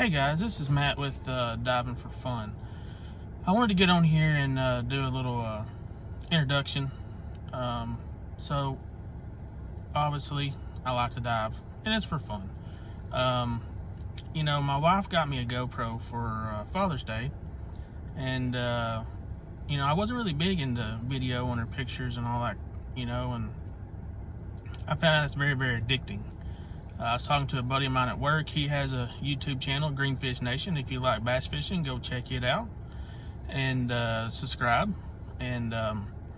Hey guys, this is Matt with Diving for Fun. I wanted to get on here and do a little introduction. So, obviously, I like to dive, and it's for fun. My wife got me a GoPro for Father's Day, and I wasn't really big into video and her pictures and all that, and I found out it's very, very addicting. I was talking to a buddy of mine at work. He has a YouTube channel, Greenfish Nation. If you like bass fishing, go check it out and subscribe. And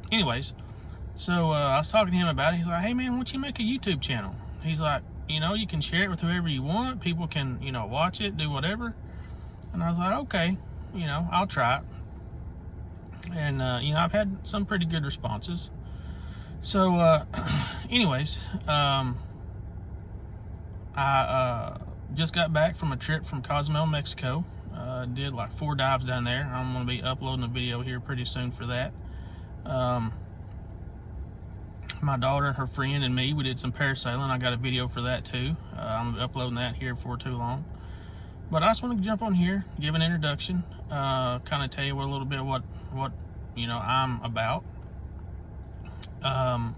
anyways, so I was talking to him about it. He's like, hey man, why don't you make a YouTube channel? He's like, you can share it with whoever you want. People can, watch it, do whatever. And I was like, okay, I'll try it. And, I've had some pretty good responses. So, anyways, I just got back from a trip from Cozumel, Mexico. Did like 4 dives down there. I'm going to be uploading a video here pretty soon for that. My daughter and her friend and me, we did some parasailing. I got a video for that too. I'm going to be uploading that here before too long. But I just want to jump on here, give an introduction, kind of tell you a little bit what I'm about. I've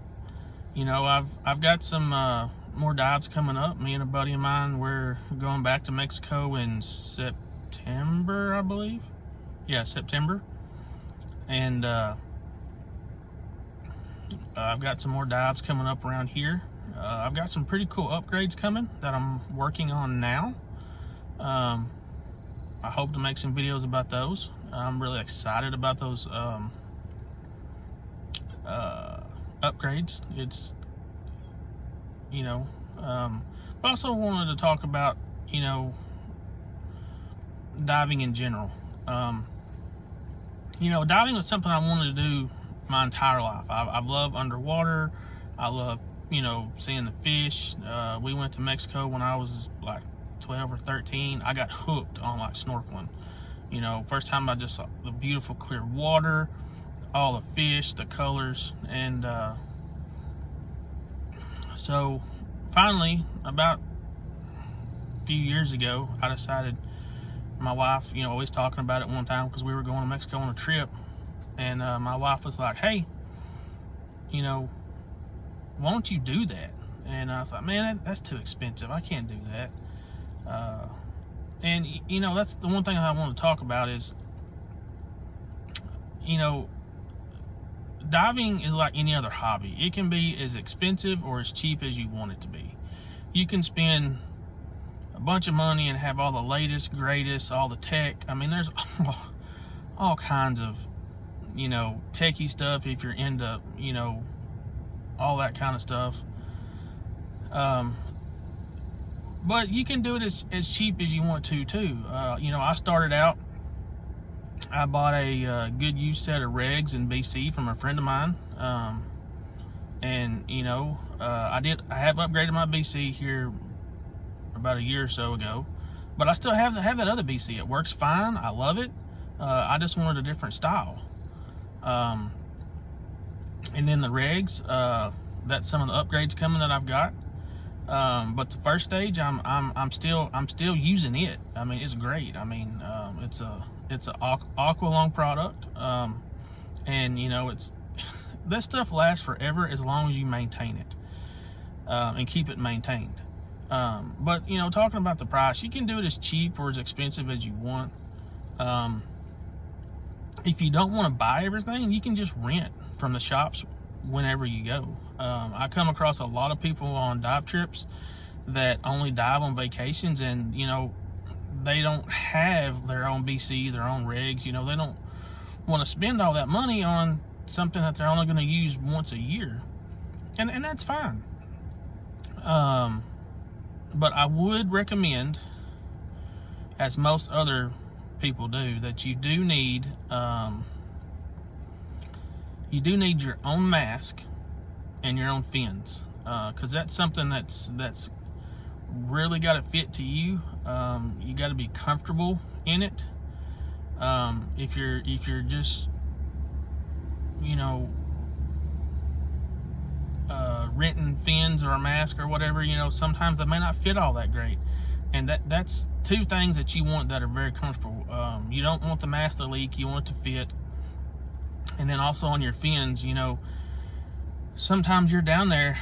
got some more dives coming up. Me and a buddy of mine, we're going back to Mexico in September, I believe. Yeah, September. And I've got some more dives coming up around here. I've got some pretty cool upgrades coming that I'm working on now. I hope to make some videos about those. I'm really excited about those upgrades. It's but also wanted to talk about diving in general. Diving was something I wanted to do my entire life. I love underwater. I love seeing the fish. We went to Mexico when I was like 12 or 13. I got hooked on like snorkeling. First time I just saw the beautiful clear water, all the fish, the colors, and so finally, about a few years ago, I decided, my wife, always talking about it one time because we were going to Mexico on a trip, and my wife was like, hey, why don't you do that? And I was like, man, that's too expensive. I can't do that. And that's the one thing I want to talk about is, diving is like any other hobby. It can be as expensive or as cheap as you want it to be. You can spend a bunch of money and have all the latest, greatest, all the tech. I mean, there's all kinds of, techie stuff if you're into, all that kind of stuff. But you can do it as cheap as you want to too. I started out, I bought a good used set of regs in BC from a friend of mine, and I have upgraded my BC here about a year or so ago, but I still have that other BC. It works fine. I love it. I just wanted a different style. And then the regs, that's some of the upgrades coming that I've got. But the first stage, I'm still using it. I mean, it's great. I mean, it's a aqualung product, and it's this stuff lasts forever as long as you maintain it and keep it maintained. But talking about the price, you can do it as cheap or as expensive as you want. If you don't want to buy everything, you can just rent from the shops whenever you go. I come across a lot of people on dive trips that only dive on vacations, and they don't have their own BC, their own regs. They don't want to spend all that money on something that they're only going to use once a year, and that's fine. But I would recommend, as most other people do, that you do need your own mask and your own fins, because that's something that's really got to fit to you. You got to be comfortable in it. If you're just renting fins or a mask or whatever, sometimes they may not fit all that great. And that's two things that you want that are very comfortable. You don't want the mast to leak, you want it to fit. And then also on your fins, you know, sometimes you're down there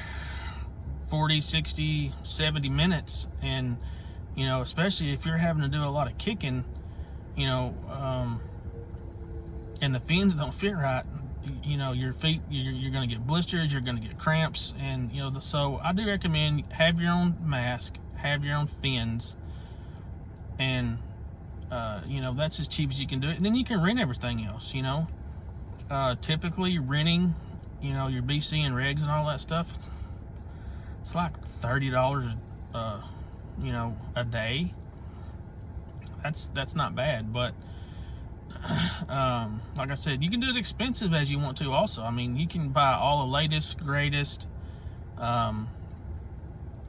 40, 60, 70 minutes, and you know, especially if you're having to do a lot of kicking, you know, and the fins don't fit right, you know, your feet, you're going to get blisters, you're going to get cramps. And you know, so I do recommend have your own mask, have your own fins, and you know, that's as cheap as you can do it. And then you can rent everything else, you know. Typically renting, you know, your BC and regs and all that stuff, it's like $30 you know, a day. That's not bad. But like I said, you can do it expensive as you want to also. I mean, you can buy all the latest, greatest. I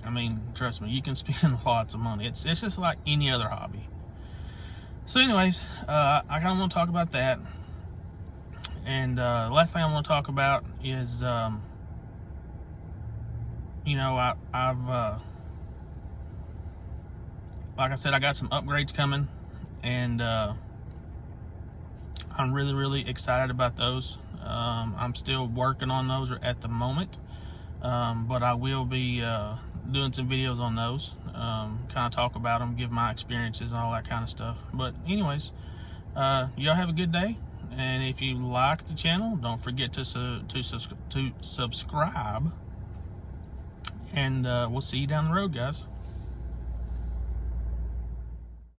mean, trust me, you can spend lots of money. It's just like any other hobby. So anyways, I kind of want to talk about that. And the last thing I want to talk about is, you know, I've like I said, I got some upgrades coming, and I'm really excited about those. I'm still working on those at the moment, but I will be doing some videos on those, kind of talk about them, give my experiences and all that kind of stuff. But anyways, y'all have a good day. And if you like the channel, don't forget to subscribe. And we'll see you down the road, guys.